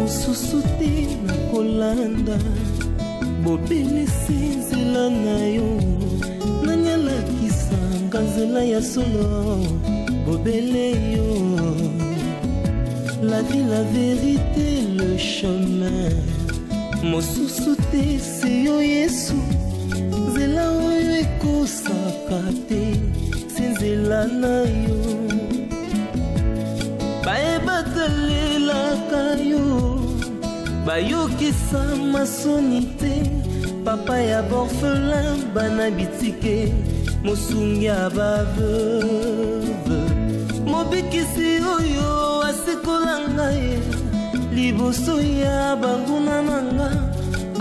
mosusu te nakolanda bobelisi nzela na yo nanyalakisanga nzela ya solo bobele yo la vie, la vérité, le chemin mosusu te se yo yesu nzela oyo ekosaka te se nzela na yo bayebatalelaka yo bayokisa masoni te papa ya borfelin bana bitike mosungi ya baveuve mobikisi oyo asekola ngai liboso ya banguna na nga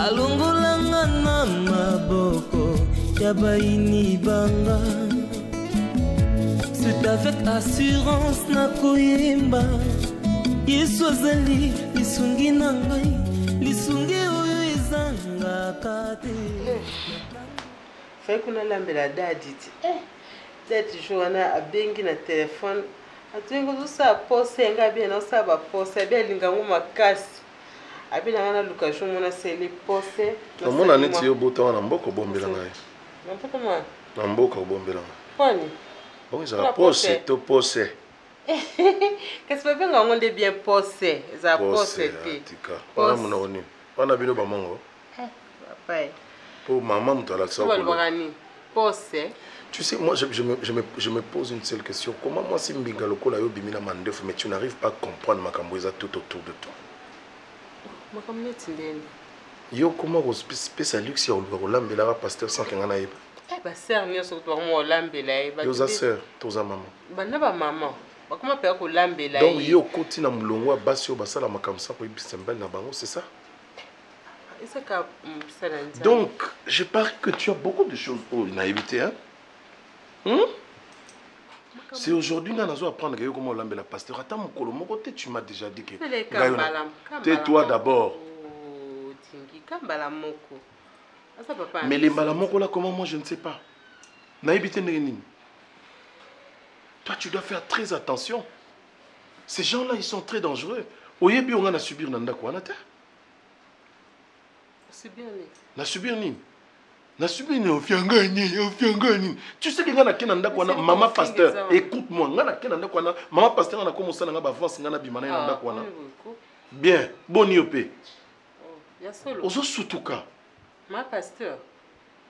alongolanga na maboko ya baini banga. C'est avec assurance nakoyemba Yesu azali lisungi na ngai lisungi oyo ezangaka te. Fai kuna lambela dadi ti dadi joana abengi na telefone atuingo tusa pose nga bien na sa ba pose bien lingango makasi abina ngana lukajo mona seli pose mona neti yo bota wana mboko bombela ngai n'importe moi na mboko bombela ngai poni bon ça pose to pose qu'est-ce que venga ngonde bien pose za pose ti tika wana mona oni wana bino ba mongo papa pour maman mutala ça pose. Tu sais, moi, je me pose une seule question. Comment moi, si Mbinga Lokola yo bimina mandef, mais tu n'arrives pas à comprendre ma camboueza tout autour de toi? Ma camboueza yo, comment vous spécialiste si on va l'ambela pasteur sans qu'il y en ait pas? Eh ben, sœur, nous sommes pour l'ambela. Yo, sa sœur, toza maman. Ben, non, pas maman. Comment faire pour l'ambela? Donc, yo, côté na mulongo, basio, basala ma comme ça, pour y bisembel na bango, c'est ça? Donc, je parie que tu as beaucoup de choses pour éviter, hein? C'est aujourd'hui que nous allons apprendre comment on l'a pasteur. Attends, mon colo, tu m'as déjà dit que... Tais-toi d'abord. Mais les malamoko là, comment moi je ne sais pas. Toi, tu dois faire très attention. Ces gens-là, ils sont très dangereux. Oyebi, on a subir nanda quoi, nata? Na subir ni. Na subir ni ofiangani. Tu sais que ngana kenanda kwa maman pasteur, écoute-moi, ngana kenanda kwa maman pasteur ngana comme ça ngana ba avance ngana bimana nanda kwa na. Bien, boni opé. Ya solo. Ozo sutuka. Maman pasteur.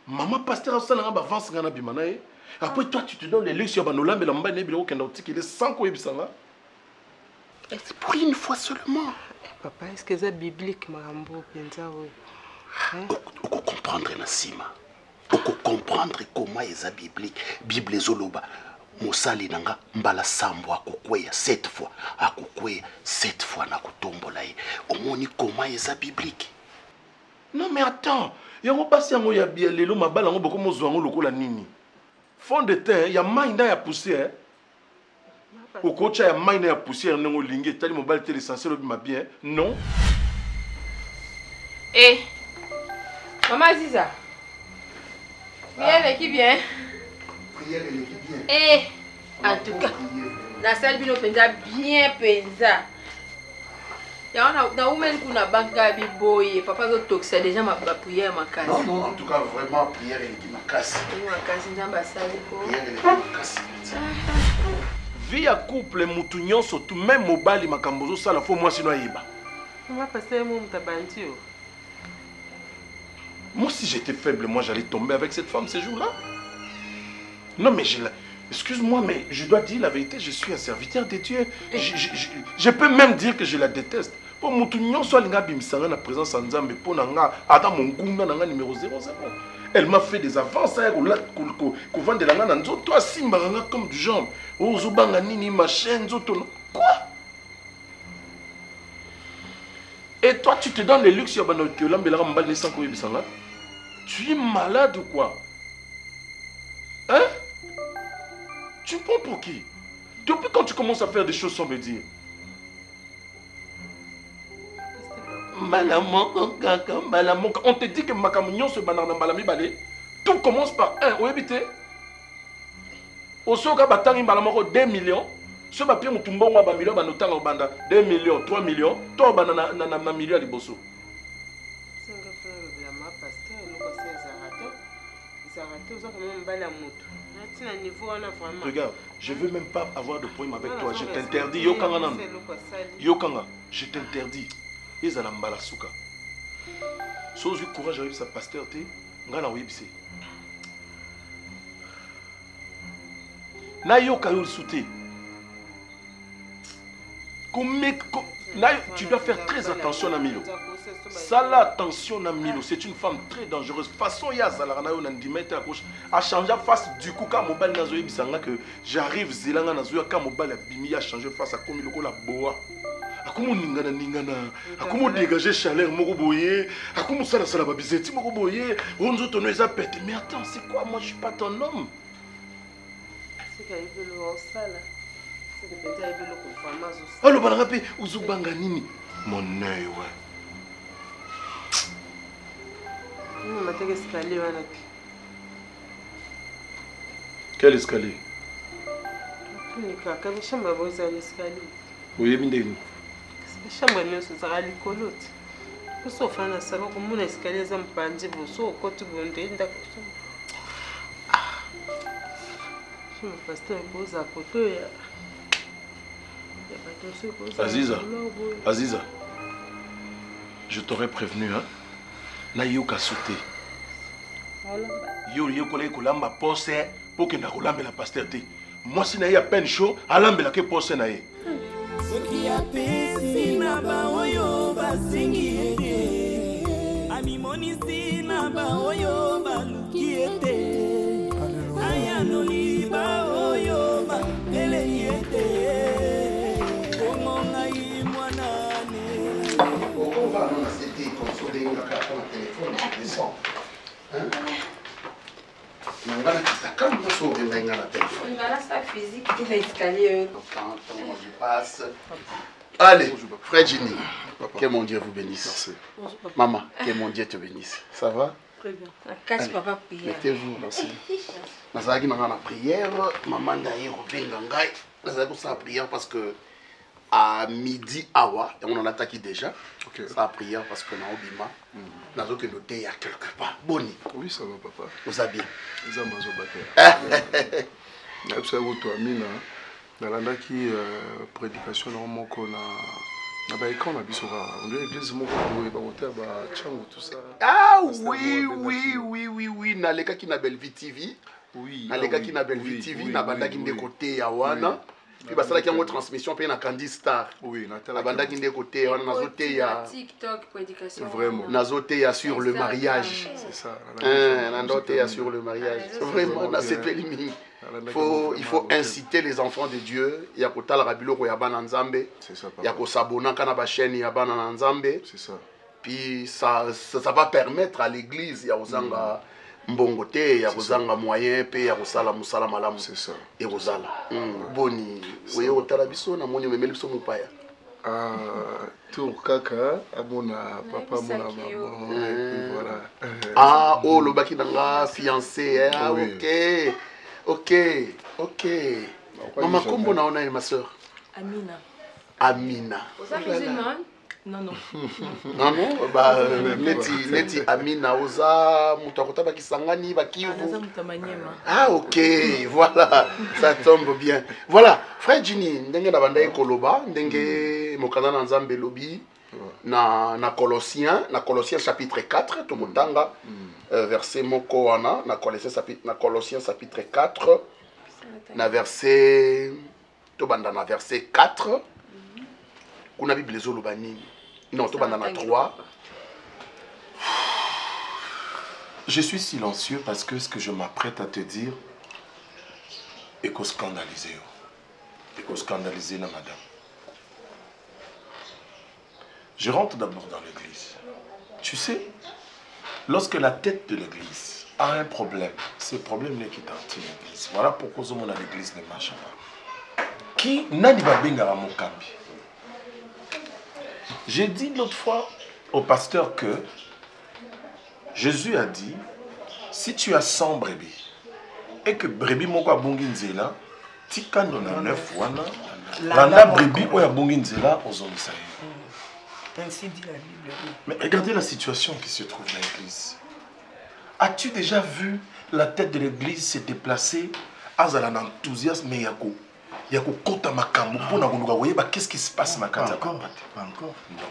Maman pasteur ça ngana ba avance ngana bimana. Après toi tu te donnes les luxes ya banolambe la mbane bilo kenda otiki les 100 ko yebisanga. C'est pour une fois seulement. Papa, est-ce que c'est biblique marambo penza oui? On comprendre Nassima. On comprendre comment est biblique. Bible zoloba. Mosali nanga mbala sambo akukweya 7 fois. Akukweya 7 fois na kutombola ye. Omoni comment est biblique. Non mais attends. Yango pasi yango ya lelo mabala ngo boko mozwa ngo lokola nini. Fond de terre ya mainda ya poussière. Okocha ya mainda ya poussière ngo lingi tali mobile télé essentiel ma bien. Non. Eh Maman Aziza. Prière qui vient. Prière qui vient. Eh, en tout cas, la salle bino penza bien penza. Ya na women kuna banka bi boy, papa zo toxa déjà ma prière ma casse. Non non, en tout cas vraiment prière qui ma casse. Ma casse nzamba sali ko. Prière qui ma casse. Vie à couple mutu nyonso tout même mobali makambozo sala fo moi sino yiba. On va passer mon mutabanti. Moi, si j'étais faible, moi, j'allais tomber avec cette femme ces jours-là. Non, mais excuse-moi, mais je dois dire la vérité, je suis un serviteur de Dieu. Je peux même dire que je la déteste. Pour mon tout soit l'inga bimsanga na présence en Nzambe pour nanga adam mon gunga nanga numéro 00. Elle m'a fait des avances à qu'on vend de la nana nzo toi simba nanga comme du genre. Oh zobanga nini machin nzoto. Quoi? Et toi, tu te donnes les luxes ya bano que l'ambela mbal ne sans ko yebisanga. Tu es malade ou quoi? Hein? Tu me prends pour qui? Depuis quand tu commences à faire des choses sans me dire? Malamoko, kaka, malamoko. On te dit que Makamounion se banana malami balé. Tout commence par un. Où habite? Au soga batangi malamoko 2 millions. Ce papier mutumbongo ba million ba notanga banda 2 millions, 3 millions, to banda na million liboso. Regarde, je veux même pas avoir de problème avec toi. Je t'interdis. Yokanga, je t'interdis. Ils ont mbala suka. Sois du courage avec sa pasteur té, ngana webse. Na yoka yo souté. Tu dois faire très attention à Milo. Ça là, attention à Milo, c'est une femme très dangereuse. Façon ya zalarana yo nandimete à gauche. A changé face du coup quand mobile nazo yebisanga que j'arrive zelanga nazo ya quand mobile bimi a changé face à comme loko la boa. Akomo ningana. Akomo dégager chaleur moko boyer. Akomo sala ba bizeti moko boyer. Onzo tono eza pète. Mais attends, c'est quoi? Moi je suis pas ton homme. C'est qu'il y a eu le sala. Alors, Balarape, Uzubanga Nini. Mon œil, ouais. Quel escalier? Oui, bien. Aziza, je t'aurais prévenu, hein. Na yoka sauté. Yo kole kolamba pose pour que na kolamba la pasteur. Moi si na y a peine chaud, alamba la ke pose na ye. Soki ya pesi na ba oyo basingi ete. Ami monisi na ba oyo baluki ete. Aya no li ba oyo ba ele ete. Allez, frère Ginny, que mon Dieu vous bénisse. Merci. Maman, que mon Dieu te bénisse. Ça va? Très bien. Cache papa prière. Mettez-vous, merci. Nazaki na prière, maman d'ailleurs bengangai. Nazaki sa prière parce que à midi awa et on en attaque déjà. Okay. Ça prière parce que na obima. Nazo que noter il y a quelque part. Boni. Oui, ça va papa. Vous avez bien. Ils ont mazo bater. Na psa woto amina. Na landa ki prédication na moko na ba écran na bisora. On dirait église moko ba woter ba chango tout ça. Ah oui. Na leka ki na Bellevue TV. Oui. Na leka ki na Bellevue TV na banda ki ndé côté ya wana. Puis bah ça là qui a une transmission puis na Candy Star. Oui, na banda ki ndé côté wana nazoté ya TikTok prédication. Vraiment. Nazoté ya sur le mariage. C'est ça. Nazoté ya sur le mariage. Vraiment na c'est pélimini. Il faut inciter les enfants de Dieu. Il y a kota la rabilo ko ya bana nzambe. C'est ça. Il y a ko sabona kana ba chaîne ya bana nzambe. C'est ça. Puis ça va permettre à l'église ya ozanga mbongote ya kozanga moyen pe ya kosala musala malamu. C'est ça. Et kozala. Boni. Oui, otala biso na moni memeli biso mupaya. Tour kaka amona papa mona maman et voilà. Ah oh le baki nanga fiancé. Ah OK. Maman kombo na ona ma sœur. Amina. Vous êtes musulmane? Non. Bah neti Amina oza mutakota bakisangani bakivu. Ah OK, voilà, ça tombe bien. Voilà, frère Ginny, ndenge na banda ekoloba, ndenge mokana na nzambe lobi na Colossiens chapitre 4 to motanga verset moko wana na Colossiens chapitre 4 na verset to banda na verset 4 kuna Bible ezoloba nini. Non, tout bandana 3. Je suis silencieux parce que ce que je m'apprête à te dire est qu'au scandalisé. Et qu'au scandalisé, la madame. Je rentre d'abord dans l'église. Tu sais, lorsque la tête de l'église a un problème, ce problème n'est qui t'entire l'église. Voilà pourquoi ce monde à l'église ne marche pas. Qui n'a pas bien à mon cambi. J'ai dit l'autre fois au pasteur que Jésus a dit, si tu as 100 brebis et que brebis moko abongi nzela, tika na 9 wana landa brebis oya bongi nzela ozongisa ye. Ainsi dit la Bible. Mais regardez la situation qui se trouve dans l'église. As-tu déjà vu la tête de l'église se déplacer à un enthousiasme mais yako kota makambo pour na koluka koyeba qu'est-ce qui se passe na kata pas encore. Non.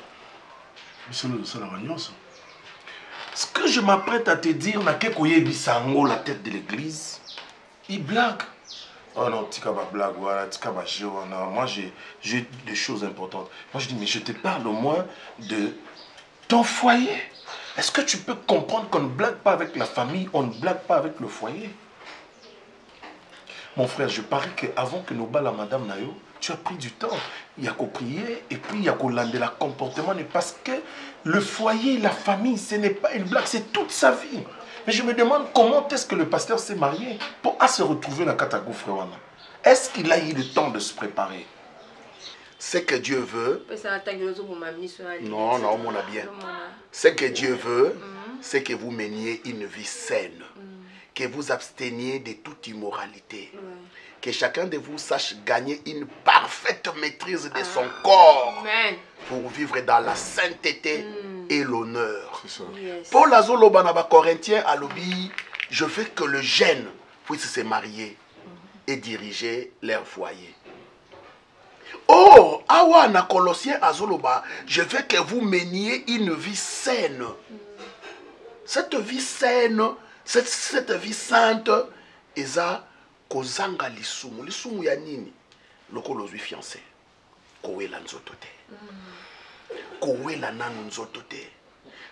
Ce que je m'apprête à te dire na ke koyebi sango la tête de l'église, il blague. Oh non, tika ba blague voilà, tika ba jeu non, moi j'ai des choses importantes. Moi je dis mais je te parle au moins de ton foyer. Est-ce que tu peux comprendre qu'on ne blague pas avec la famille, on ne blague pas avec le foyer? Mon frère, je parie qu'avant que nous bats la madame Nayo, tu as pris du temps. Il y a qu'au prier et puis il y a qu'au lander la comportement. Parce que le foyer, la famille, ce n'est pas une blague, c'est toute sa vie. Mais je me demande comment est-ce que le pasteur s'est marié pour se retrouver dans Katago Frewana. Est-ce qu'il a eu le temps de se préparer? Ce que Dieu veut. Non, non, on a bien. Ce que Dieu veut, c'est que vous meniez une vie saine. Que vous absteniez de toute immoralité. Que chacun de vous sache gagner une parfaite maîtrise de son corps. Amen. Pour vivre dans la sainteté et l'honneur. Yes. Paul Azoloba Naba Corinthien a lobby, je veux que le jeune puisse se marier et diriger leur foyer. Oh, Awa na Colossiens Azoloba, je veux que vous meniez une vie saine. Cette vie saine, cette vie sainte, eza kozanga lisumu. Lisumu ya nini? Loko lozwi fiancé. Kowela nzoto te. Kowela nanu nzoto te.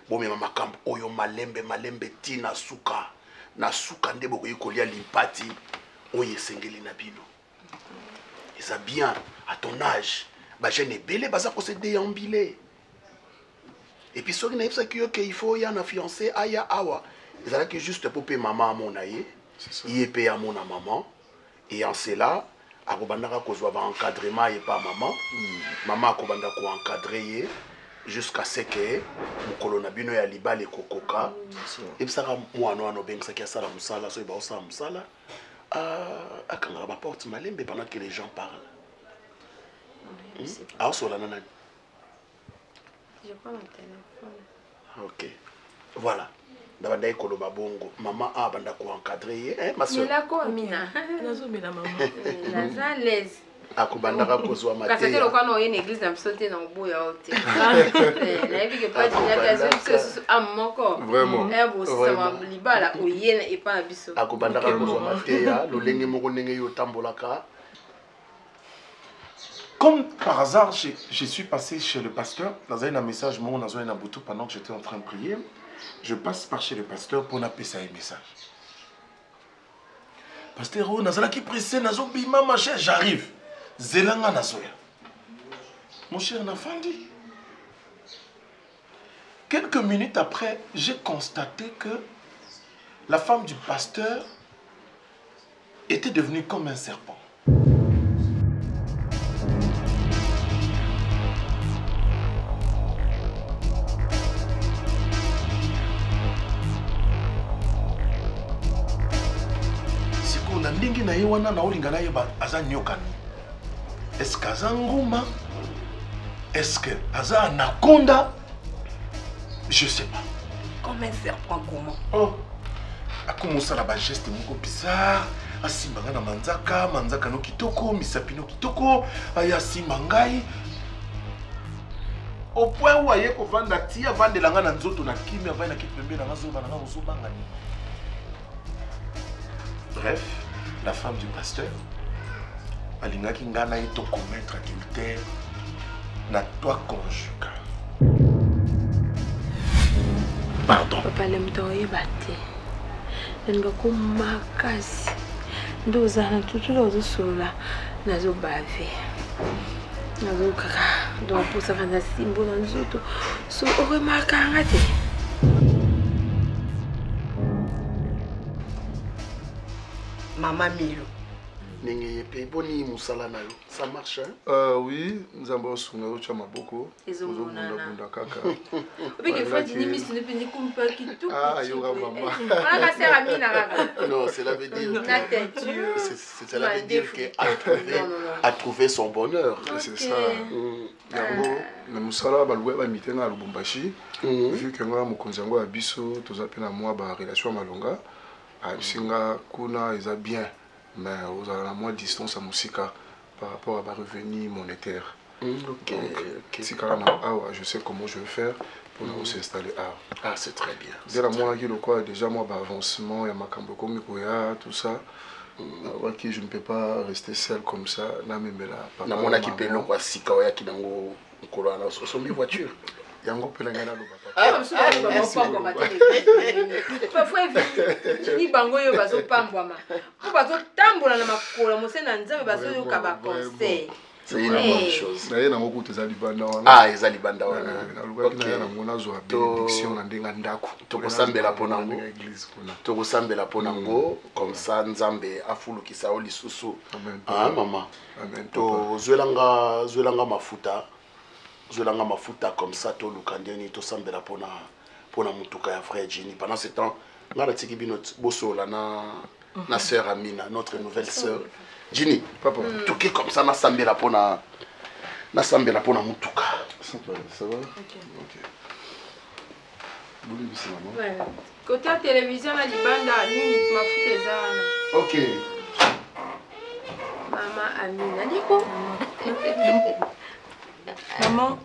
Bomema makambo oyo malembe tina suka. Na suka ndebo koyikolia limpati oye sengeli na bino. Eza bien à ton âge. Ba jeune belé baza ko se déambuler. Et puis soki na yebisa ki yo ke il faut ya na fiancé aya awa. Ezala que juste pour payer maman à mon aïe, il est payé à mon maman, et en cela, à Kobandaka kozwa encadrement et pas maman, maman a Kobandaka encadré jusqu'à ce que mon colonabino ya libale kokoka, et puis ça moi no ben ça qui a ça la musala, so ba ça musala, à quand la porte malembe pendant que les gens parlent. Ah so la nana. Je prends mon téléphone. Ok, voilà. D'abord koloba bongo maman a banda ko encadrer ma soeur Mila ko Amina Nazo mena maman. Naza l'aise akobanda ka kozwa maté kasi te lokwa no une église na sauter na boya ote na ebi ke pas déjà kazo amoko Vraiment. bo sama libala oyena et pas na biso akobanda ka kozwa maté ya lolenge moko ndenge yo tambolaka. Comme par hasard, je suis passé chez le pasteur. Dans un message, moi, dans un aboutou, pendant que j'étais en train de prier, je passe par chez le pasteur pour appeler ça un message. Pasteur, oh, nazala qui pressé, nazo bima, ma chère, j'arrive. Zelanga nazoya. Mon cher Nafandi. Quelques minutes après, j'ai constaté que la femme du pasteur était devenue comme un serpent. Ndingi na yewana na olinga na yeba aza nyokani. Est-ce que aza nguma? Est-ce que aza anaconda? Je sais pas. Comme un serpent comment? Oh, akomosa la ba geste moko bizarre. Asimbanga na manzaka, manzaka no kitoko, misapi no kitoko, aya simbangai. Au point où aye ko vanda tia vandelanga na nzoto na kimi avana kipembe na ngazoba na ngozobanga ni. Bref, la femme du pasteur, alinga ki ngana ito commettre adultère na toi conjugal. Pardon. papa lemtoye bate nanga ko makasi ndoza na tutu lozo sola nazo bave nazo kaka donc pour ça na simbo na nzoto so o remarka ngate Maman Milo. Nenge pe boni musala na yo. Ça marche hein? Oui, nzambe osunga ocha maboko. Ozobunda bunda kaka. Obiki fadi ni misu ne peni kumpa ki tout. Ah, yoga maman. Voilà c'est Amina kaka. Non, cela veut dire Na tête. cela veut dire que a trouvé son bonheur. C'est ça. Yango na musala baluwa ba mitenga Lubumbashi. Vu que nga mokonzi yango ya biso toza pe na mwa ba relation malonga. Singa kuna eza bien. Mais vous avez la moins distance à Moussika par rapport à ma revenu monétaire. Ok. Je sais comment je vais faire pour nous s'installer. Ah, c'est très bien. Dès la mois qui le quoi, déjà moi, avancement, il y a ma cambo comme tout ça. Je ne peux pas rester seul comme ça. Na mona ki pelo kwa sika oya ki nango nkolo ala so mi voiture. Yango pelengana lo papa. Ah, je parfois ni bango yo bazo pambwama. Pour bazo tambola na makolo mosena nzambe bazo yo ka ba conseil. C'est une bonne chose. Na yena ngoko tezali banda wana. Ah, ezali banda wana. Na lubaki na yana ngona zo bénédiction na ndenga ndako. Tokosambela ponango. Tokosambela ponango comme ça nzambe afulukisa o lisusu. Ah maman. Amen. To zwelanga mafuta. Zwelanga mafuta comme ça to lukandeni to sambela pona mutuka ya frère Jenny. Pendant ce temps, ngala tiki bino bosola na sœur Amina, notre nouvelle sœur. Jenny, papa, tout qui comme ça na sambela pona mutuka. Ça va? OK. Bouli bisi maman. Ouais. Côté télévision la libanda nini mafuta ezana. OK. Maman Amina niko. Maman.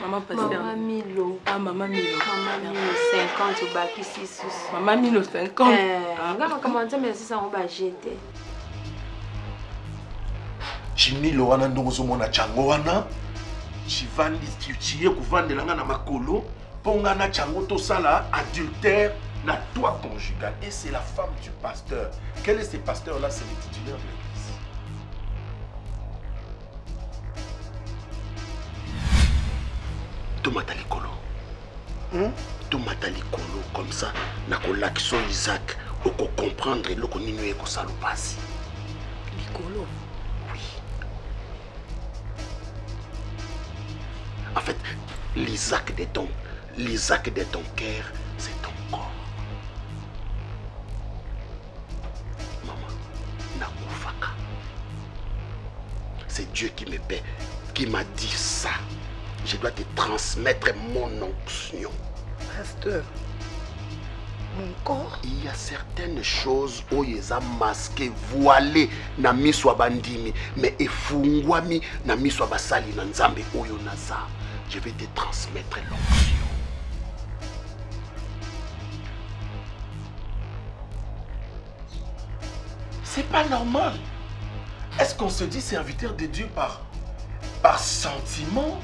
Maman Pasteur. Maman Milo. Ah, Maman Milo. Maman Milo 50 au bac ici sous. Maman Milo 50. Regarde comment ça mais ça on va jeter. Chimilo wana ndongo mona chango wana. Chivandi tiye kuvandelanga na makolo. Ponga na chango to sala adultère na toi conjugal. Et c'est la femme du pasteur. Quel est ce pasteur là? C'est le titulaire de l'église. Tomata likolo. Tomata likolo comme ça na kolakso Isaac oko comprendre loko nino eko salopasi. Likolo. Oui. En fait, l'Isaac de ton cœur, c'est ton corps. Maman, nakufaka. C'est Dieu qui me paie, qui m'a dit ça. Je dois te transmettre mon onction. Pasteur, mon corps. Il y a certaines choses où ils ont masqué, voilé, na miswa bandimi, mais efungwami na miswa basali na nzambe oyo naza. Je vais te transmettre l'onction. C'est pas normal. Est-ce qu'on se dit serviteur de Dieu par sentiment?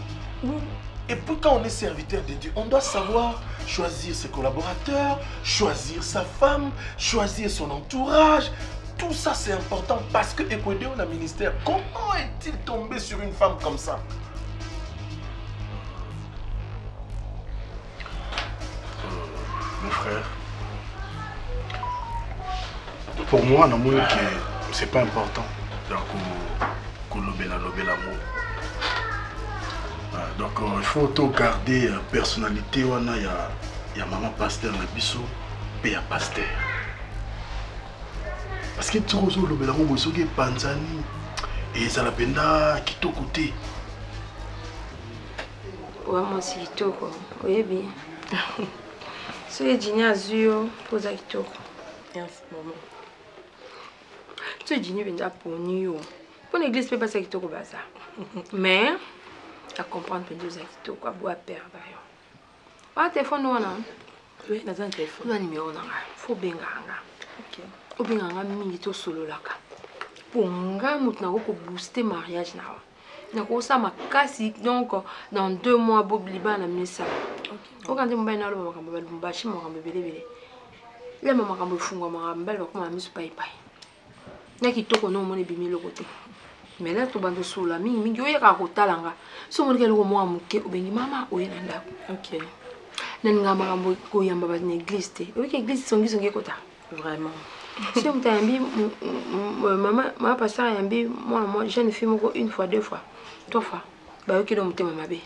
Et puis quand on est serviteur de Dieu, on doit savoir choisir ses collaborateurs, choisir sa femme, choisir son entourage. Tout ça c'est important parce que Ekwede on a ministère. Comment est-il tombé sur une femme comme ça? Mon frère, pour moi, c'est pas important. Donc il faut auto garder personnalité. Il y a maman pasteur na biso et ya pasteur. Parce que tout le monde est panzani et ça la penda qui to côté. Ouais, moi c'est kitoko. Oui bien. C'est Dini Azuyo poza kitoko. Yes, maman. C'est Dini benda poni yo. Pour l'église peut pas ça kitoko baza. Mais à comprendre que Dieu a kitoko a boire perdre yo. Ah téléphone wana. Oui, dans un téléphone. Na numéro nanga. Faut benganga. OK. Obenganga mingi to solo laka. Pour nga mutu na ko booster mariage na wa. Na ko sa makasi donc dans 2 mois Bob Liban na misa. OK. Okande mbaye na lo makambo ba Lubumbashi makambo belebele. Le makambo fungwa makambo ba ko ma misu pai pai. Na kitoko no mone bimelo kote. Mais là to bando solo mingi mingi oya ka ko talanga. So mone ke lo mo amuke obengi mama oye na ndako. OK. Nenga makambo ko yamba ba l'église te. Oye église songi kota. Vraiment. Si on t'a dit, maman passe à moi, jeune fille, une fois, 2 fois, 3 fois. Bah, ok, donc, maman bé.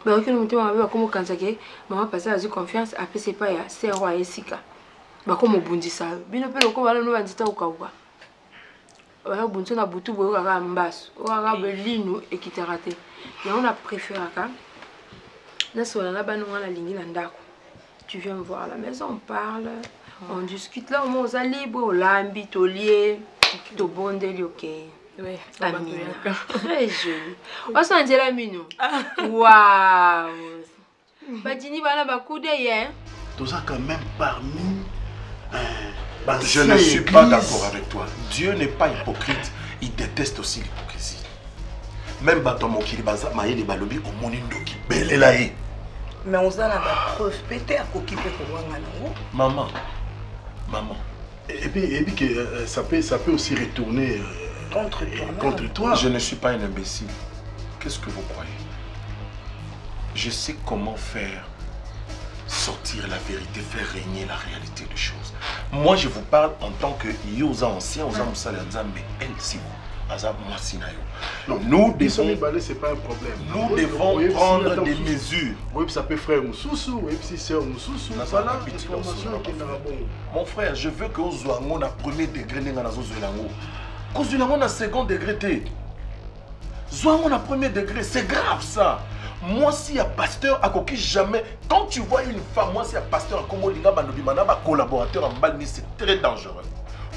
Bah, ok, donc, maman bé, comme quand ça maman passe à confiance, après, c'est pas, c'est roi et sika. Bah, comme on bondit ça. Bien, on peut le voir, nous, on dit, au cas où. Bah, on bondit, on a boutou, on a un basse, on a un ligne et qui t'a raté. Mais on a préféré, la ligne, tu viens me voir à la maison, on parle, on discute là, on est libre, on l'ambit, au lié, tout bon délire, ok. Oui, très joli. On s'en dit la mine. Waouh! Badini, voilà, bah, coup d'œil, hein? Tout ça, quand même, parmi. Je ne suis pas d'accord avec toi. Dieu n'est pas hypocrite, il déteste aussi l'hypocrisie. Même Batomo Kilibaza, Maïli Balobi, au Monindo qui belle là. Mais on a la preuve, peut-être qu'on peut Maman. Et puis que ça peut aussi retourner contre toi. Je ne suis pas un imbécile. Qu'est-ce que vous croyez? Je sais comment faire sortir la vérité, faire régner la réalité des choses. Moi, je vous parle en tant que Yosa ancien, Yosa Moussala Nzambe, elle si vous. Non, nous devons, c'est pas un problème. Nous devons prendre des mesures. Oui, ça peut frère Moussoussou, oui, si sœur Moussoussou. Voilà, mon frère, je veux que vous soyez à premier degré, que vous soyez à second degré. Soyez à premier degré, c'est grave ça. Moi, si il y a pasteur à coquille jamais, quand tu vois une femme, moi, si il y a pasteur à Komolinga, un collaborateur en Balni, c'est très dangereux.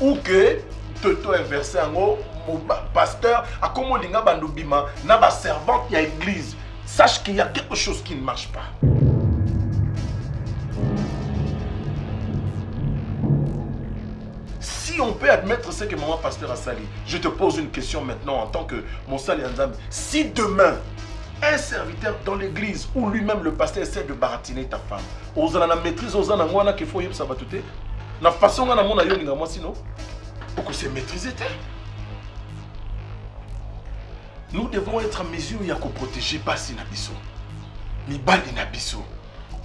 Ou que Toto inversé en haut, mon pasteur à Komolinga, Bandobima, n'a pas servante, il y a église. Sache qu'il y a quelque chose qui ne marche pas. Si on peut admettre ce que maman pasteur a sali, je te pose une question maintenant en tant que mon sali Nzambe. Si demain, un serviteur dans l'église ou lui-même le pasteur essaie de baratiner ta femme, aux la maîtrise, aux anangwana qu'il faut y sabatouter, la façon dont on a eu moi sinon, pour que c'est maîtrisé. Nous devons être en mesure de protéger Basi Nabiso, Mibali Nabiso,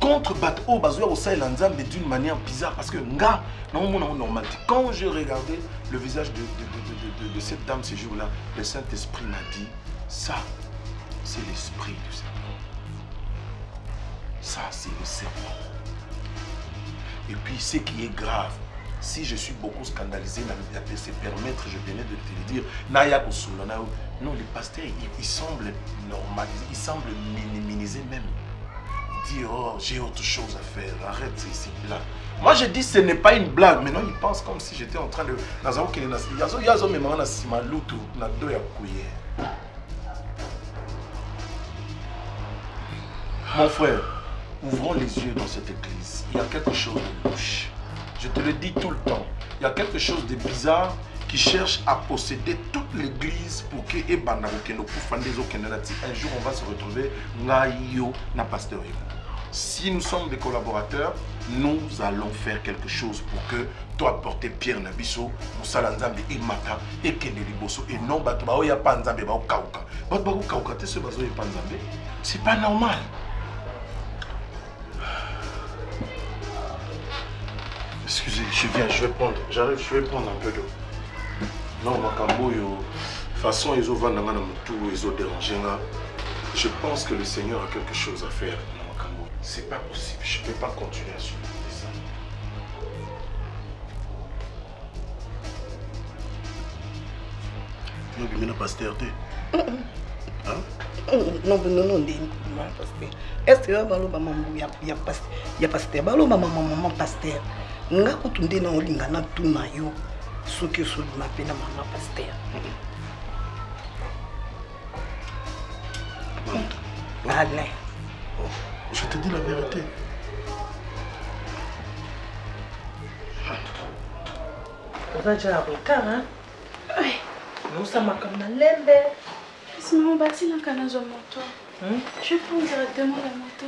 contre Bato Bazoua au Sahel Nzambe d'une manière bizarre parce que nga, non, normal. Quand j'ai regardé le visage de cette dame ce jour-là, le Saint-Esprit m'a dit, ça, c'est l'esprit du serpent. Ça, c'est le serpent. Et puis, ce qui est grave, si je suis beaucoup scandalisé, se permettre, je venais de te le dire, non, les pasteurs, ils semblent normaliser, ils semblent minimiser même. Dire, oh, j'ai autre chose à faire, arrête, c'est là. Moi, je dis, ce n'est pas une blague. Maintenant, ils pensent comme si j'étais en train de... Mon frère, ouvrons les yeux dans cette église. Il y a quelque chose de louche. Je te le dis tout le temps. Il y a quelque chose de bizarre qui cherche à posséder toute l'église pour que un jour on va se retrouver na pasteur. Si nous sommes des collaborateurs, nous allons faire quelque chose pour que toi porter Pierre Nabiso, Moussala Nzambe Imata et Keneliboso et non Batba ya pa Nzambe ba kauka. Batba kauka te ce bazo ya pa Nzambe. C'est pas normal. Excusez, je viens, j'arrive, je vais prendre un peu d'eau. Non, Makambo, de toute façon, ils ont vendu tout, ils ont dérangé. Je pense que le Seigneur a quelque chose à faire. Makambo, c'est pas possible, je ne peux pas continuer à supporter ça. Non, mais non, pasteur, hein? Non, pasteur. Est-ce que il y a pasteur? Maman pasteur. Nga kutunde na olinga na tuna yo soki so na pena mama pasteur. Allez. Je te dis la vérité. On va déjà à retard, hein? Oui. Nous sommes comme dans l'embe. Si maman bâtit dans le canal de moto, je prends directement la moto.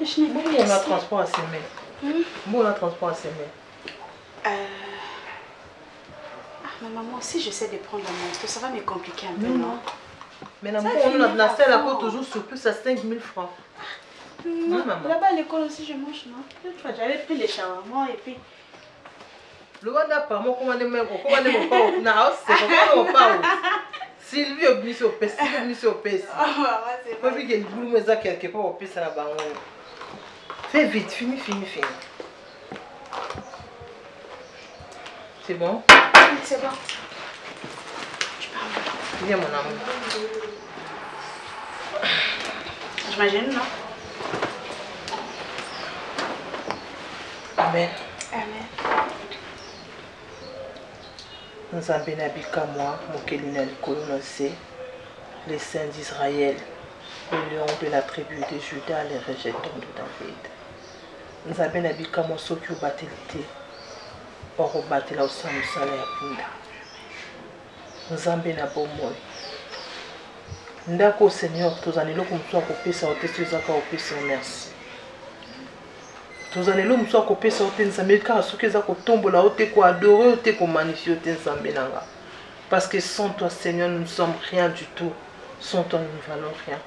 Je n'ai pas on a transport à semer. Bon, on a transport à semer. Maman, si j'essaie de prendre la moto, ça va me compliquer un peu, non? Mais on a la selle à côté toujours sur plus à 5 000 francs. Non, Non, maman. là-bas à l'école aussi, je mange, non? J'avais pris les shawarma et puis... Le Rwanda, par moi, comment on parle. Sylvie est venue sur PC, Sylvie est venue sur PC. C'est pas vu qu'il y a le boulot, mais ça, quelque part, au PC là-bas. Fais vite, fini. C'est bon? C'est bon. Viens, mon amour. J'imagine, non? Amen. Amen. Nzambe na bikamwa mokeli na likolo na se, les saints d'Israël, le lion de la tribu de Juda, les rejetons de David. Nzambe na bikamwa soki obateli te, okobatela osa mosala ya mpunda. Nzambe na bomoi. Ndako Seigneur, tozana eloko mosusu akopesa yo te soki ezaka opesa merci. Tozana eloko mosusu akopesa yo te Nzambe kaka soki eza kotombola yo te koadore yo te komagnifie yo te Nzambe nanga. Parce que sans toi Seigneur nous ne sommes rien du tout. Sans toi nous ne valons rien.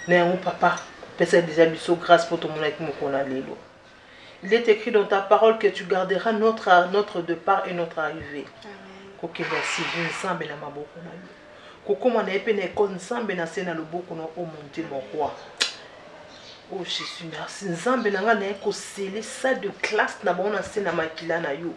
Na yango papa, pesa déjà biso grâce pour ton monaki mokona lelo. Il est écrit dans ta parole que tu garderas notre départ et notre arrivée. Ok, merci. Nzambe na maboko na yo. Kokoma na epe na ekole Nzambe na se na loboko na o mon Dieu mon roi. Oh Jésus, merci. Nzambe na nga na eko sele salle de classe na bon na se na makila na yo.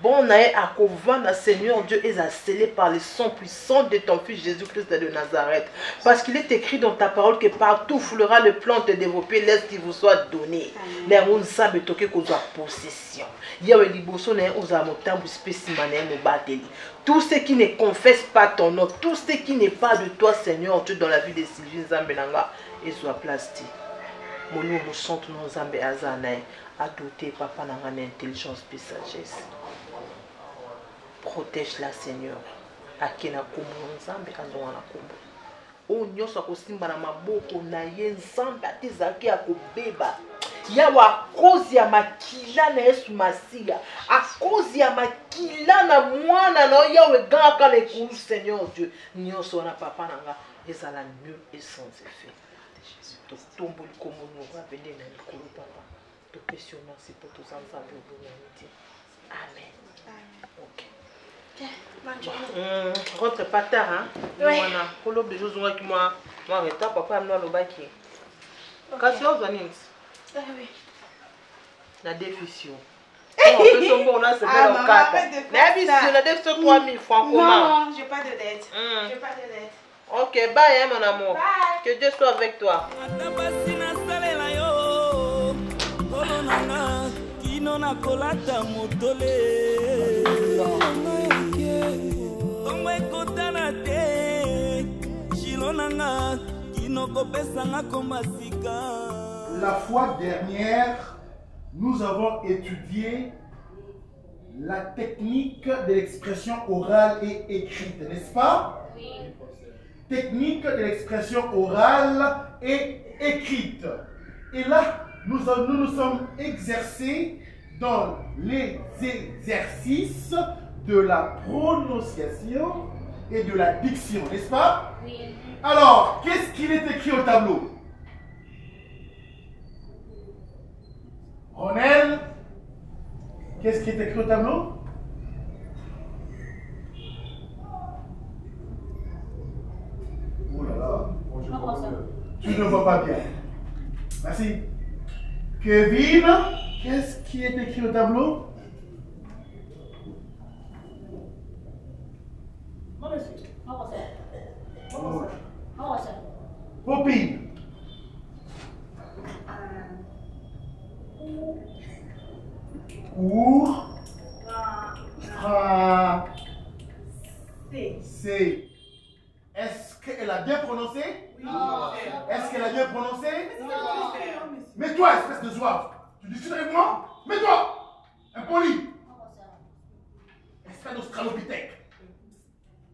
Bon na e akovanda Seigneur Dieu est scellé par le sang puissant de ton fils Jésus-Christ de Nazareth. Parce qu'il est écrit dans ta parole que partout foulera le plan de développer laisse qu'il vous soit donné. Mais on sabe toke ko za possession. Yawe liboso na oza motambu spécimen na mo bateli. Tout ce qui ne confesse pas ton nom, tout ce qui n'est pas de toi Seigneur Dieu dans la vie de Sylvie Nzambe nanga et soit plastique. Mon nom me chante nos Nzambe azanae a doté papa nanga d'intelligence et sagesse. Protège-la Seigneur. Akena kombo Nzambe azonga na kombo. O nyoso akosimba na maboko na ye Nzambe atizaki akobeba. Yawa a cause ya makila na Yesu Masiya. A cause ya makila na mwana na yawe gaka na ekulu Seigneur Dieu. Nyoso na papa nanga ezala mieux et sans effet. Tomboli kombo no rapende na likolo papa. Topesi merci pour tous ensemble au bonheur. Amen. OK. Rentre pas tard, hein? Oui. Pour l'autre des choses, moi, papa, moi, le bac. Quand tu as Ah oui. La définition. On peut son bon, là, c'est bien le 4. La définition, 3000 francs. Non, j'ai pas de dette. J'ai pas de dette. Ok, bye, hein, mon amour. Bye. Que Dieu soit avec toi. La fois dernière, nous avons étudié la technique de l'expression orale et écrite, n'est-ce pas? Oui. Technique de l'expression orale et écrite. Et là, nous nous sommes exercés dans les exercices de la prononciation et de la diction, n'est-ce pas? Oui. Alors, qu'est-ce qu'il est écrit au tableau? Ronel, qu'est-ce qui est écrit au tableau? Oh là là, tu ne vois pas bien. Merci. Kevin, qu'est-ce qui est écrit au tableau? Popine. Cours. C. Est-ce qu'elle a bien prononcé? Oui. Est-ce qu'elle a bien prononcé? Non. Mais toi, espèce de zouave, tu discutes avec moi? Mais toi, impoli. Espèce d'australopithèque.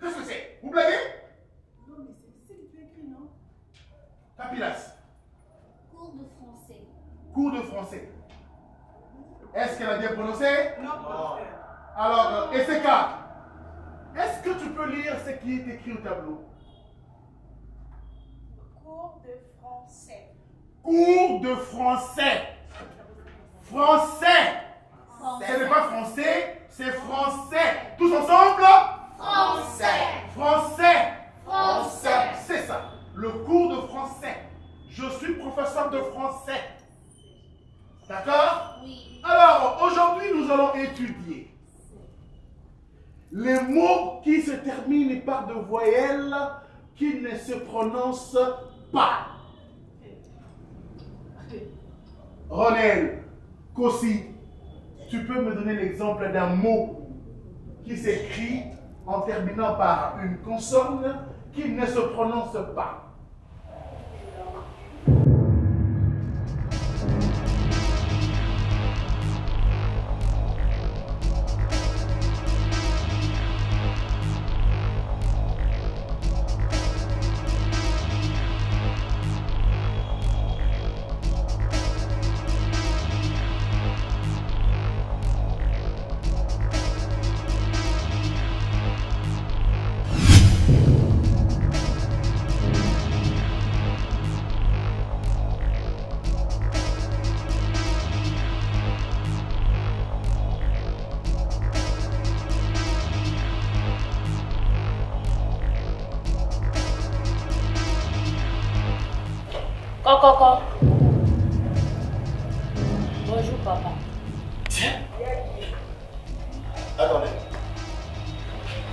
Qu'est-ce que c'est? Vous blaguez? Non, mais c'est ce que tu écris, non? Capilas. Cours de français. Cours de français. Est-ce qu'elle a bien prononcé? Non. Alors, SK, est-ce que tu peux lire ce qui est écrit au tableau? Cours de français. Cours de français. Français. Ce n'est pas français, c'est français. Tous ensemble? Français. Français. Français. C'est ça. Le cours de français. Je suis professeur de français. D'accord? Oui. Alors, aujourd'hui, nous allons étudier les mots qui se terminent par de voyelles qui ne se prononcent pas. Ronel, Kossi, tu peux me donner l'exemple d'un mot qui s'écrit en terminant par une consonne qui ne se prononce pas. Coco. Bonjour, papa. Tiens. Attendez.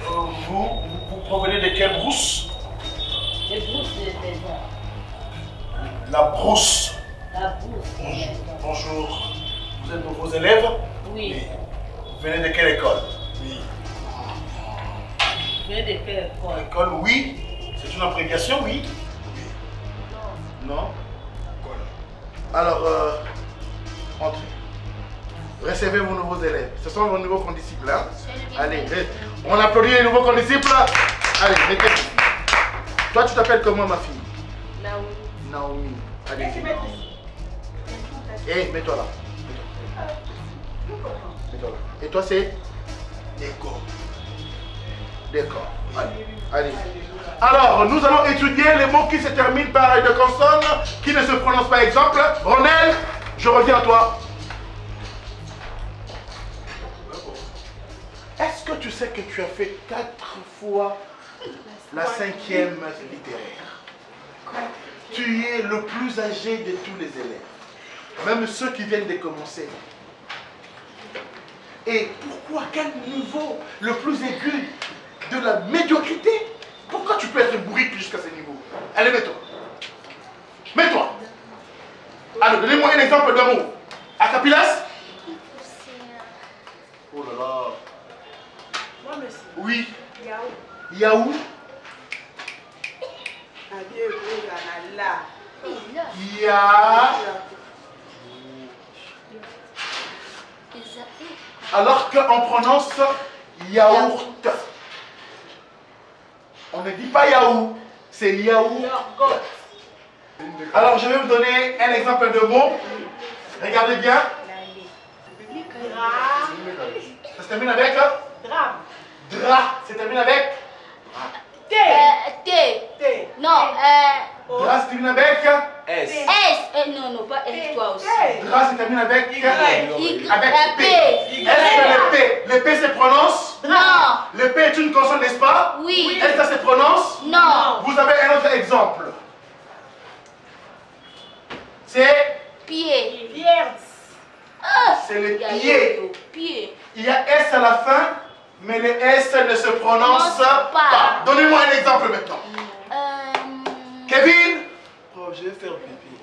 Vous provenez de quelle brousse? Les brousses de maison. La brousse. La brousse de maison. Bonjour. Vous êtes vos élèves? Oui. Vous venez de quelle école? Oui. Vous venez de quelle école? L'école, oui. C'est une abréviation, oui. Non? Alors, entrez. Recevez vos nouveaux élèves. Ce sont vos nouveaux condisciples. Hein? Allez, on applaudit les nouveaux condisciples. Allez, mettez-vous. Toi, tu t'appelles comment, ma fille? Naomi. Naomi. Allez, hé, mets-toi là. Mets-toi là. Et toi, c'est? Décor. Décor. Allez. Alors, nous allons étudier les mots qui se terminent par une consonne qui ne se prononcent pas. Exemple, Ronel, je reviens à toi. Est-ce que tu sais que tu as fait 4 fois la 5e littéraire? Tu es le plus âgé de tous les élèves, même ceux qui viennent de commencer. Et pourquoi? Quel niveau le plus aigu de la médiocrité? Pourquoi tu peux être bourrique jusqu'à ce niveau? Allez, mets-toi. Mets-toi. Alors, donnez-moi un exemple d'un mot. Acapilas? Oh là là. Moi, monsieur. Oui. Yaou. Yaou. Ya. Alors qu'on prononce yaourt. On ne dit pas yaourt, c'est yaourt. Alors je vais vous donner un exemple de mot. Regardez bien. Ça se termine avec Drame. Dra. Ça se termine avec T. T. Non, Dra se termine avec S. Non, pas S, toi aussi. Dra se termine avec Y. Avec P. Est-ce que le P se prononce? Non. Le P est une consonne, n'est-ce pas? Oui. Est-ce que ça se prononce? Non. Vous avez un autre exemple. C'est Pied. C'est le pied. Pied. Il y a S à la fin, mais le S ne se prononce pas. Donnez-moi un exemple maintenant. Kevin? Oh, je vais faire pipi.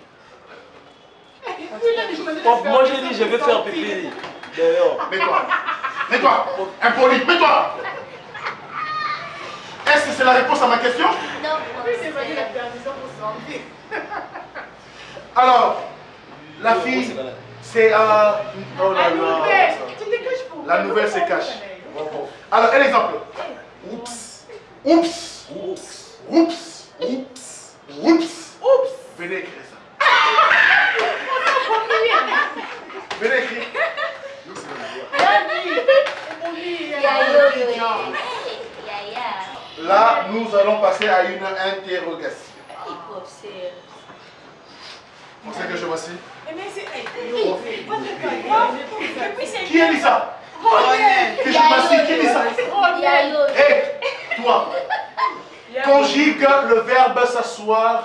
Oh, moi j'ai dit je vais faire pipi. D'ailleurs. Mets-toi. Mets-toi. Impoli. Mets-toi. Est-ce que c'est la réponse à ma question? Non. Alors, la fille, c'est... oh là là. La nouvelle se cache. Alors, un exemple. Oups. Oups. Oups. Oups. Oups. Oups. Oups. Venez écrire ça. Venez écrire. Là, nous allons passer à une interrogation. On sait que je m'assieds. Qui a dit ça? Que je m'assieds, qui dit ça? Hé, toi, conjugue le verbe s'asseoir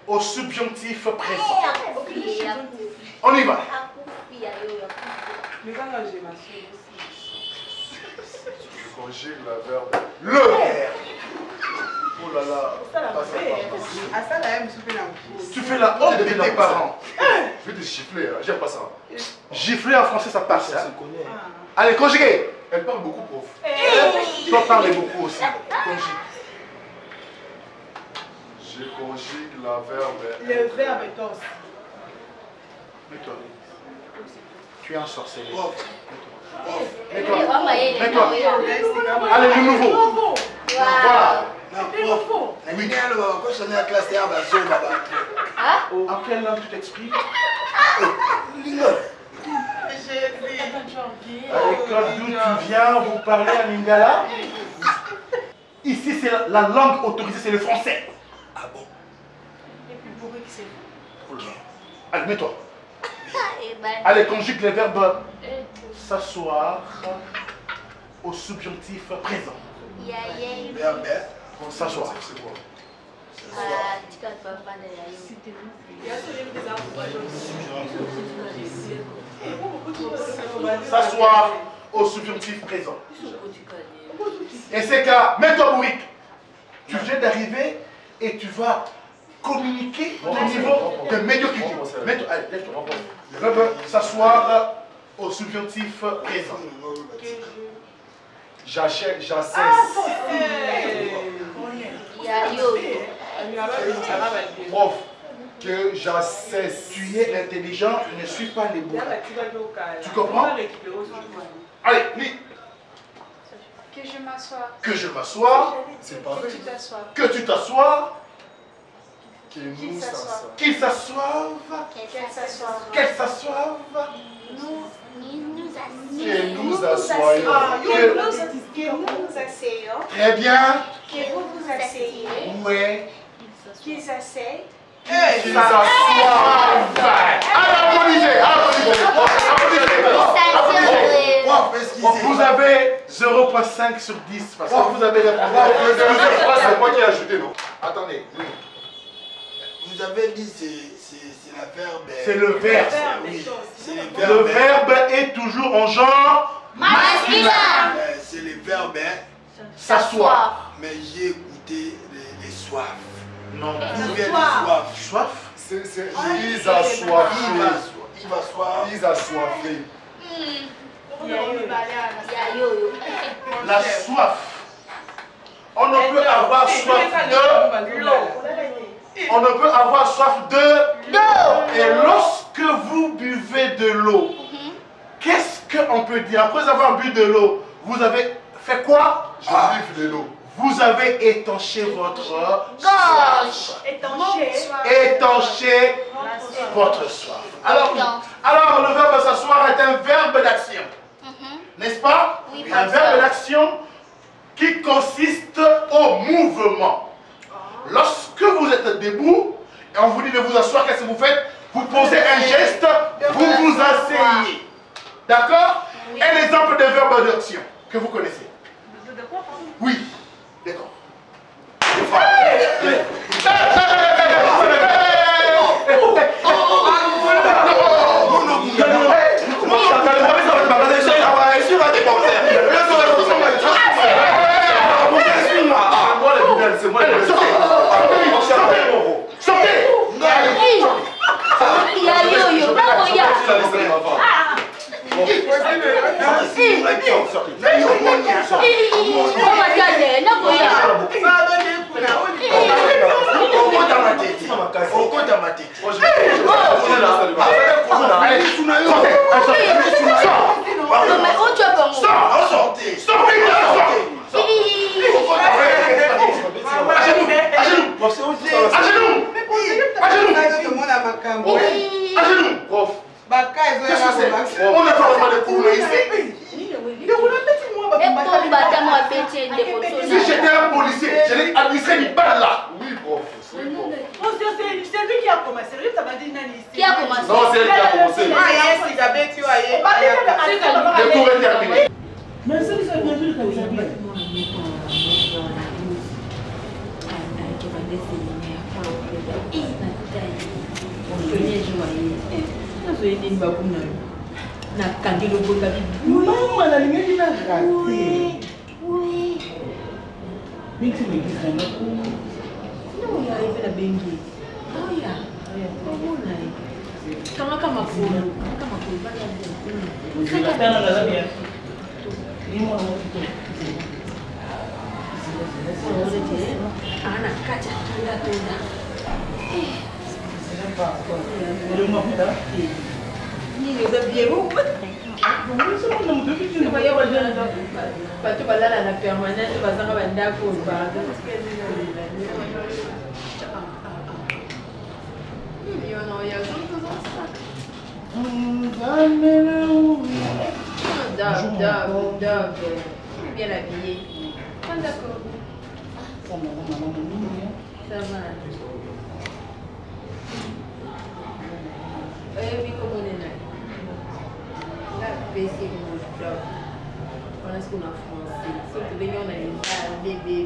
au subjonctif présent. On y va. Conjugue le verbe. Le verbe. Oh là là. Tu fais la honte de tes parents. Je vais te gifler, hein. J'aime pas ça. Gifler en français, ça passe. Hein? Allez, conjuguer. Elle parle beaucoup, prof. Toi, parlez beaucoup aussi. Conjugue. Je conjugue le verbe. Le verbe est os. Mets-toi. Tu es un sorcier. Mets-toi. Mets-toi. Allez, le nouveau. Voilà. Oui. En quelle langue tu t'exprimes? D'où tu viens, vous parlez en lingala? Ici, c'est la langue autorisée, c'est le français. Ah bon? Allez, mets-toi. Allez, conjugue les verbes s'asseoir au subjonctif présent. Verbe. S'asseoir. C'est quoi? S'asseoir au subjonctif présent. Et c'est qu'à mets-toi bourrique. Tu viens d'arriver et tu vas communiquer au niveau de médiocrité. Mets-toi, allez, lève-toi. Le verbe s'asseoir au subjonctif présent. J'achète, j'assesse. Prof, que j'assesse. Tu es intelligent, ne suis pas les mots. Tu comprends? Allez, lis. Que je m'assois. Que je m'assois. C'est pas vrai. Que tu t'assois. Que tu t'assoies. Que nous s'assoient. Qu'ils s'assoivent. Qu'elle s'assoie. Qu'elles s'assoivent. Que nous assoyons. Que nous asseyons. Très bien. Que vous vous asseyez. Oui. Qu'ils s'asseyent. Qu'ils s'assoivent. Alors, applaudissez. Vous avez 0,5 sur 10 parce que vous avez répondu. C'est moi qui ai ajouté, non? Attendez, oui. Vous avez dit c'est la verbe. C'est le verbe. Oui. Le verbe est toujours en genre masculin. C'est le verbe s'asseoir. mais j'ai écouté les soifs. Non. D'où vient les soifs? Soif. C'est ils assoiffés. Il va soif. Ils assoiffés. La soif. On ne peut avoir soif de l'eau. On ne peut avoir soif de l'eau. Et lorsque vous buvez de l'eau, qu'est-ce qu'on peut dire? Après avoir bu de l'eau, vous avez fait quoi? Je livre de l'eau. Vous avez étanché votre Gorge. étanché votre soif. Alors le verbe s'asseoir est un verbe d'action. N'est-ce pas? Oui, Un verbe d'action qui consiste au mouvement. Lorsque vous êtes debout et on vous dit de vous asseoir, qu'est-ce que vous faites? Vous posez un geste, vous vous asseyez. D'accord? Un exemple de verbe d'action que vous connaissez. Oui. D'accord. C'est moi Si j'étais un policier, je l'ai administré une balle là. Oui, prof. c'est lui qui a commencé. Lui, ça m'a dit Nani. Qui a commencé? Non, c'est elle qui a commencé. Ah, yes, il y avait tu as Le tour est terminé. Mais c'est ça, bien sûr, comme ça. Maman, la ligne qui n'a raté. Oui. Mais c'est bien qui s'en va. Non, il y a la bengi. Oh, il y a. Comment comme bien habillé. D'accord. Ça va. Oui, comme on est là. Là, baisser mon job. On a ce qu'on a français. Sauf que on a une balle, bébé.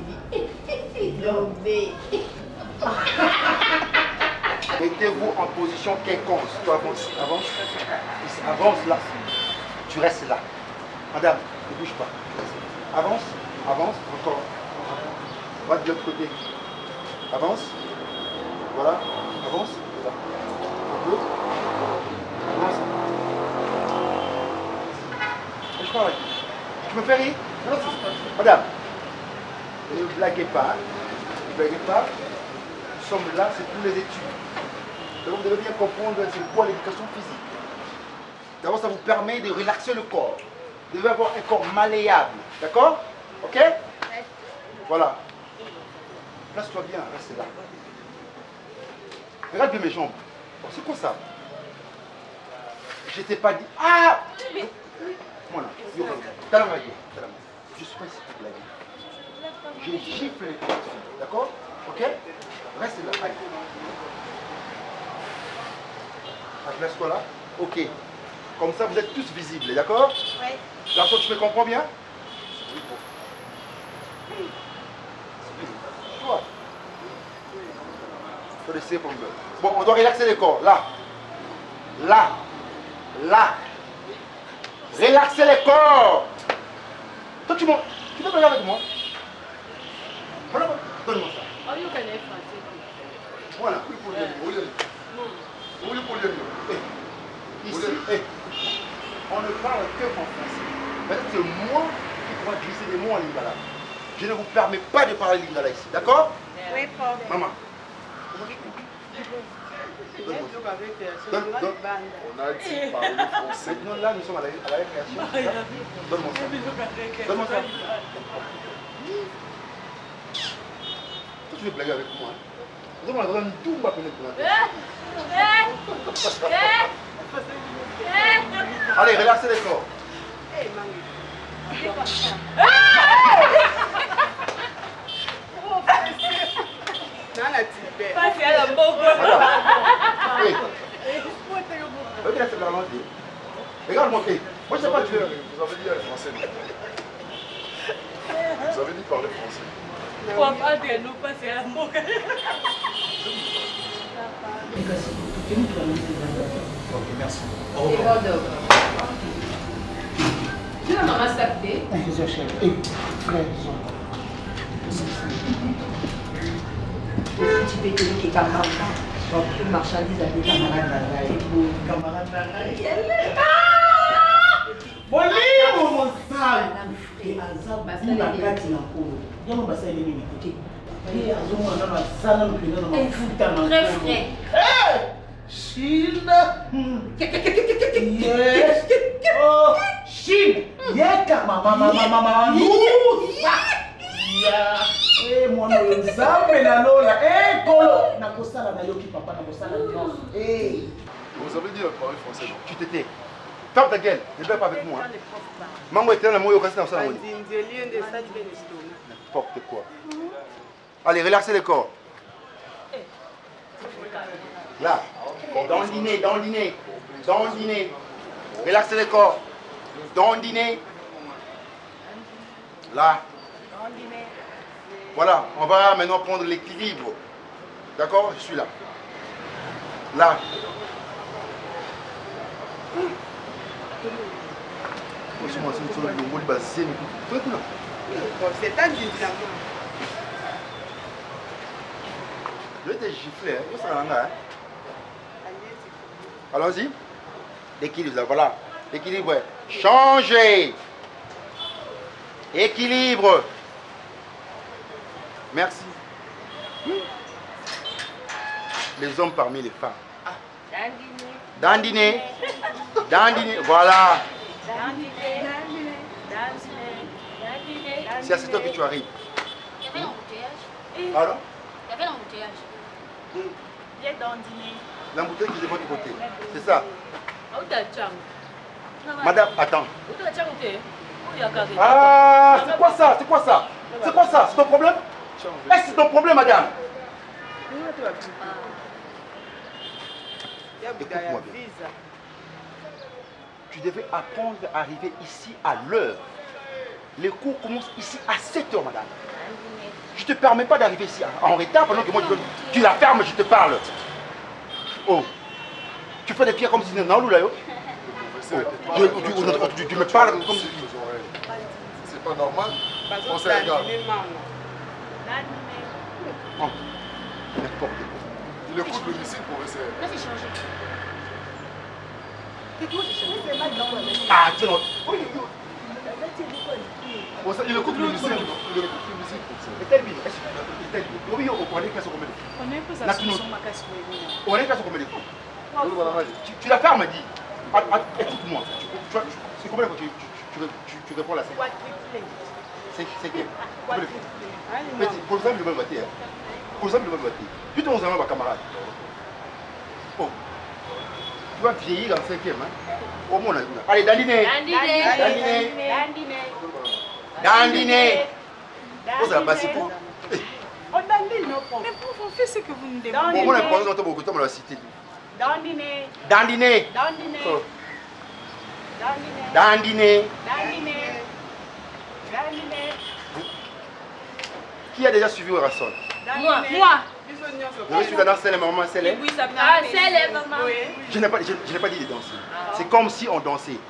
Mettez-vous en position quelconque. Tu avances, avance. Avance là. Tu restes là. Madame, ne bouge pas. Avance, avance, encore. Va de l'autre côté. Avance. Voilà. Avance. Là. Un peu. Avance. Je parle avec. Tu me fais rire? Non, madame, ne blaguez pas. Ne blaguez pas. Nous sommes là, c'est pour les études. Donc vous devez bien comprendre c'est quoi l'éducation physique. D'abord, ça vous permet de relaxer le corps. Vous devez avoir un corps malléable. D'accord? Ok? Voilà. Place-toi bien, reste là. Regarde bien mes jambes. Oh, c'est quoi ça? Je t'ai pas dit. Ah! Voilà. Je suis pas ici pour blaguer. J'ai giflé les filles. D'accord? Ok? Reste là. Allez. Place-toi là. Ok. Comme ça, vous êtes tous visibles. D'accord? Oui. Garçon, tu me comprends bien? Toi. Il faut laisser tomber. Bon, on doit relaxer les corps. Là. Là. Là. Relaxez les corps. Toi, tu peux regarder avec moi. Donne-moi ça. Voilà. Ici, on ne parle que en français. Peut-être que moi qui pourrais glisser des mots en lingala. Je ne vous permets pas de parler lingala ici. D'accord? Oui, pardon. Maman. On a dit parler français. Non, là, nous sommes à la récréation. Donne-moi ça. Donne-moi ça. Toi, tu veux blaguer avec moi? Nous allons avoir tout ma pénétration. Allez, relaxez les corps. Regarde-moi. Moi, je sais pas. Vous avez dit français. Vous avez dit parler français. Ok, merci. Tu l'as maman sapé? Tu peux te dire que camarade, plus marchandise avec camarade. Mon sale. Et azab, la gâte na kolo. Yama basa ele ni côté. Et azomo na basala no pena na futa na. Très frais. Eh! Chine. Yes. Oh, Chine. Yeka mama. Nou. Ya. Eh mwana yo nzambe na lola. Eh kolo na kosala na yoki papa na kosala nyonso. Eh. Vous avez dit parler français. Tu te tais. Ferme ta gueule, ne perds pas avec moi. Mango était dans le moyo cassé dans ça. N'importe quoi. Allez, relaxez les corps. Là. Dandiner, dandiner. Dandiner. Relaxez le corps. Dandiner. Là. Voilà, on va maintenant prendre l'équilibre. D'accord? Je suis là. Là. C'est un du je vais te gifler, hein. Allons-y. L'équilibre, là, voilà. L'équilibre. Changez. Équilibre. Merci. Les hommes parmi les femmes. Dandiner. Dandiner. Voilà. C'est à cette heure que tu arrives. Il y avait l'embouteillage. Alors? Il y avait l'embouteillage. Il est dandiner. L'embouteillage qui est de votre côté. C'est ça. Madame, attends. Ah, c'est quoi ça? C'est quoi ça? C'est quoi ça? C'est ton problème? Est-ce que c'est ton problème, madame? Écoute-moi bien. Tu devais apprendre à arriver ici à l'heure. Les cours commencent ici à 7 h, madame. Je ne te permets pas d'arriver ici en retard pendant que moi tu la fermes, je te parle. Oh, tu fais des pieds comme si c'était dans là. Tu me parles comme si... C'est pas normal. On se regarde. Oh, n'importe quoi. Il écoute le missile pour essayer. Là, c'est changé. Ah, tu sais, il écoute le missile. Il écoute le missile pour ça. Mais tel bien. Tu la fermes, dit. Écoute-moi. C'est combien de fois tu réponds là? C'est qui? Pour exemple, le même voter. Pour exemple, le même voter. Puis ton ami, ma camarade. Oh. Tu vas vieillir en 5e. Au moins, allez, dandiner. Dandiner. Dandiner. Vous avez passé pour. On dandine nos pommes. Mais pour faire ce que vous nous demandez. Au moins, on a beaucoup de temps dans la cité. Dandiner. Dandiner. Dandiner. Dandiner. Dandiner. Dandiner. Qui a déjà suivi Orasol? Moi. Je suis dans Célé, maman Célé. Ah, c'est les mamans. Je n'ai pas dit de danser. C'est comme si on dansait.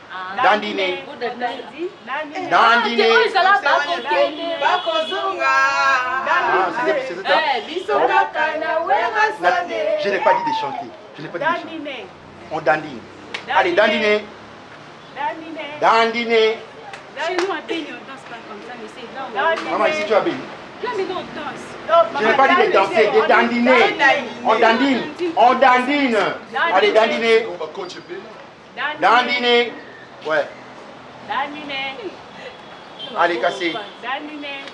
Dandiner. Dandiner. Je n'ai pas dit de chanter. Je n'ai pas dit de chanter. On dandine. Allez, dandiner. Dandiner. Chez nous, à Béni, on danse pas comme ça, mais c'est là. Maman, ici tu as béni. Là, mais non, on danse. Je n'ai pas dit de danser, de dandiner. On dandine. On dandine. Allez, dandiner. On va continuer. Dandiner. Ouais. Dandiner. Allez, cassez. Dandiner.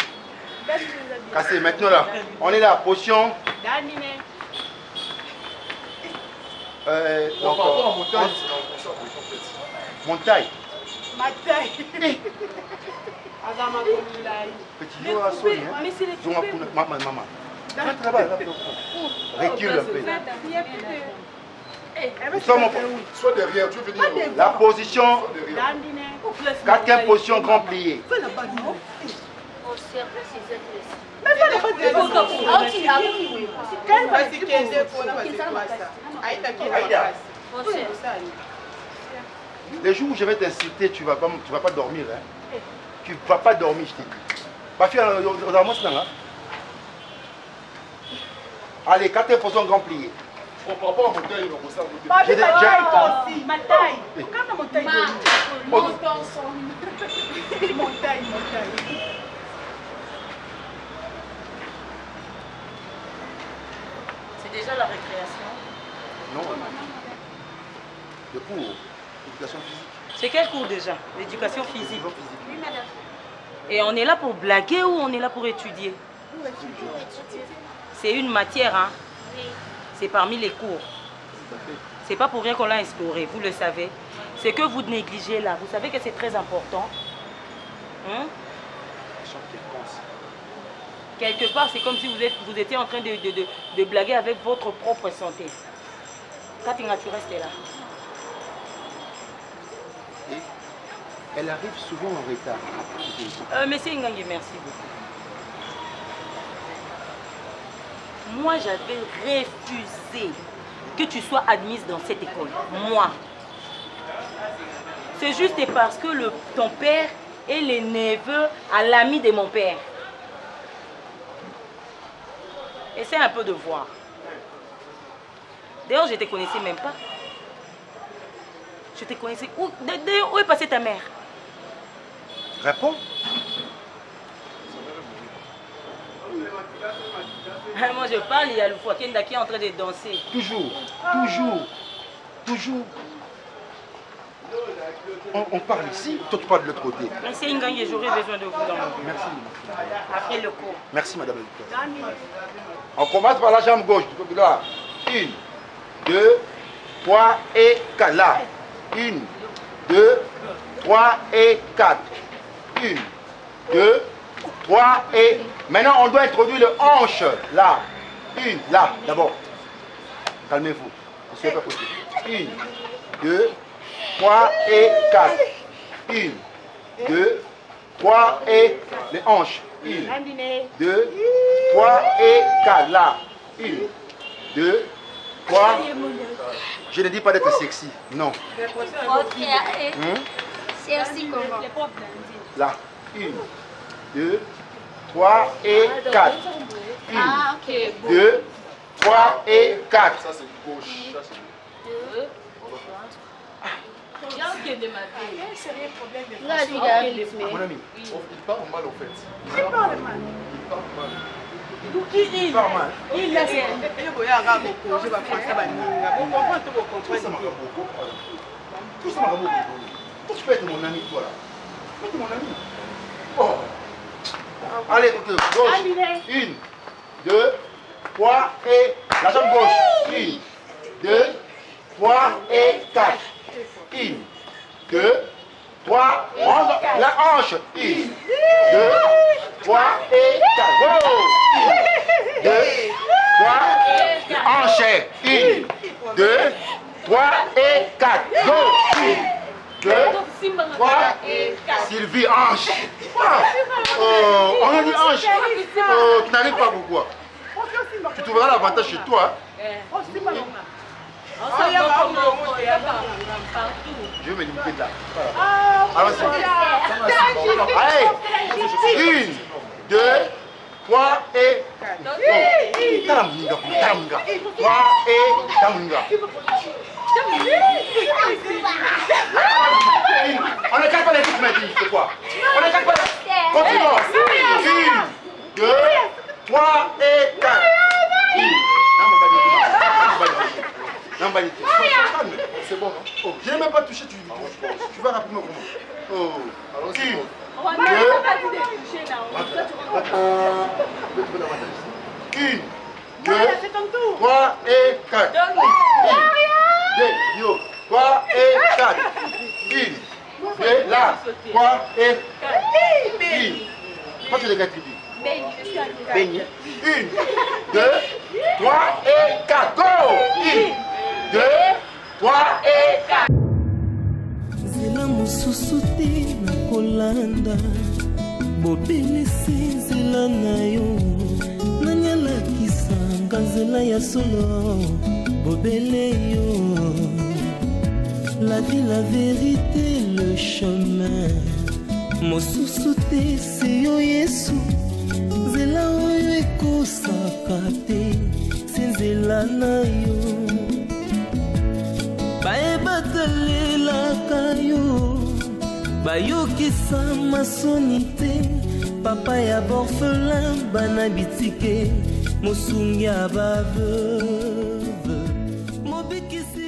Cassez, maintenant là. On est là, potion. Dandiner. Donc, par rapport à montagne, montagne. Ma taille. Petit jour à Sony, hein. Mais c'est les maman. Tu travailles là. Recule un peu. Nous sommes en... Soit derrière, tu veux venir. La position. 4e position grand plié. Au cercle, c'est ça. Les jours où je vais t'insulter, tu vas pas dormir. Hein. Tu vas pas dormir, je t'ai dit. Ma fille, on a là. Allez, 4e position grand plié. Par rapport à montagne, on va J'ai déjà... Ma taille. Quand mon taille. Mon taille. C'est déjà la récréation. Non. Le cours, éducation physique. C'est quel cours déjà? L'éducation physique. Oui, madame. Et on est là pour blaguer ou on est là pour étudier? Pour étudier. C'est une matière, hein? Oui. C'est parmi les cours. C'est pas pour rien qu'on l'a instauré, vous le savez. C'est que vous négligez là. Vous savez que c'est très important. Hein? Quelque part, c'est comme si vous étiez en train de blaguer avec votre propre santé. Katinga, tu restes là. Et elle arrive souvent en retard. Monsieur Ngangi, merci beaucoup. Moi, j'avais refusé que tu sois admise dans cette école. Moi. C'est juste parce que ton père est le neveu à l'ami de mon père. Essaie un peu de voir. D'ailleurs, je ne te connaissais même pas. Je te connaissais. D'ailleurs, où est passée ta mère? Réponds. Moi, je parle, il y a le Fouakenda qui est en train de danser. Toujours. On parle ici, toi tu parles de l'autre côté. Monsieur Ngangi, j'aurais besoin de vous dans mon bureau. Merci. Après le cours. Merci, madame. On commence par la jambe gauche. 1, 2, 3 et 4. Là. 1, 2, 3 et 4. 1, 2, 3 et... Maintenant, on doit introduire le hanche. Là. 1, là, d'abord. Calmez-vous. 1, 2, 3 et 4. 1, 2, 3 et les hanches. 1, 2, 3 et 4. Là. 1, 2, 3. Je ne dis pas d'être sexy. Non. C'est aussi comment? Là. 1, 2, 3 et 4. 1, 2, 3 et 4. Ça c'est gauche. Ça c'est 2. Mon ami, il part mal au fait. Il parle mal. Il part mal. Il a fait. Je vais faire ça. Vous comprenez? Tout ça m'a beaucoup. Tu peux être mon ami, toi là. Tu peux être mon ami. Oh. Allez, ok, gauche. 1, 2, 3 et la jambe gauche. 1, 2, 3 et 4. 1, 2, 3, la hanche. 1, 2, 3 et 4. Go! 1, 2, 3, hanche. 1, 2, 3 et 4. Go! 1, 2, 3 et 4. Sylvie, hanche. Oh, on a dit hanche. Oh, tu n'arrives pas pourquoi? Tu trouveras l'avantage chez toi. Je vais me limiter là. Alors, allez, 1, 2, 3 et 4. 3 et Tamunga. On ne calme pas les trucs maintenant, c'est quoi? On ne calme pas les... Continuons. 1, 2, 3 et 4. C'est bon, non? Oh, je n'ai même pas touché, tu vas rapidement comment? Oh, alors 1, 2, 3 et 4. 1, 2, 3 et 4. 1, 2, là, 3 et 4. 1. Toi, tu es de quelle tribu? Béni. 1, 2, 3 et 4. Go! 1, 2, 3 et 4. Zela mosusu te na kolanda bobelisi nzela na yo nanyalakisanga nzela ya solo bobele yo la vie, la vérité, le chemin mosusu te se yo Yesu nzela oyo ekosaka te se nzela na yo bayebatalelaka yo bayokisa masoni te papa ya borphelin bana bitike mosungi ya baveuve mobikisi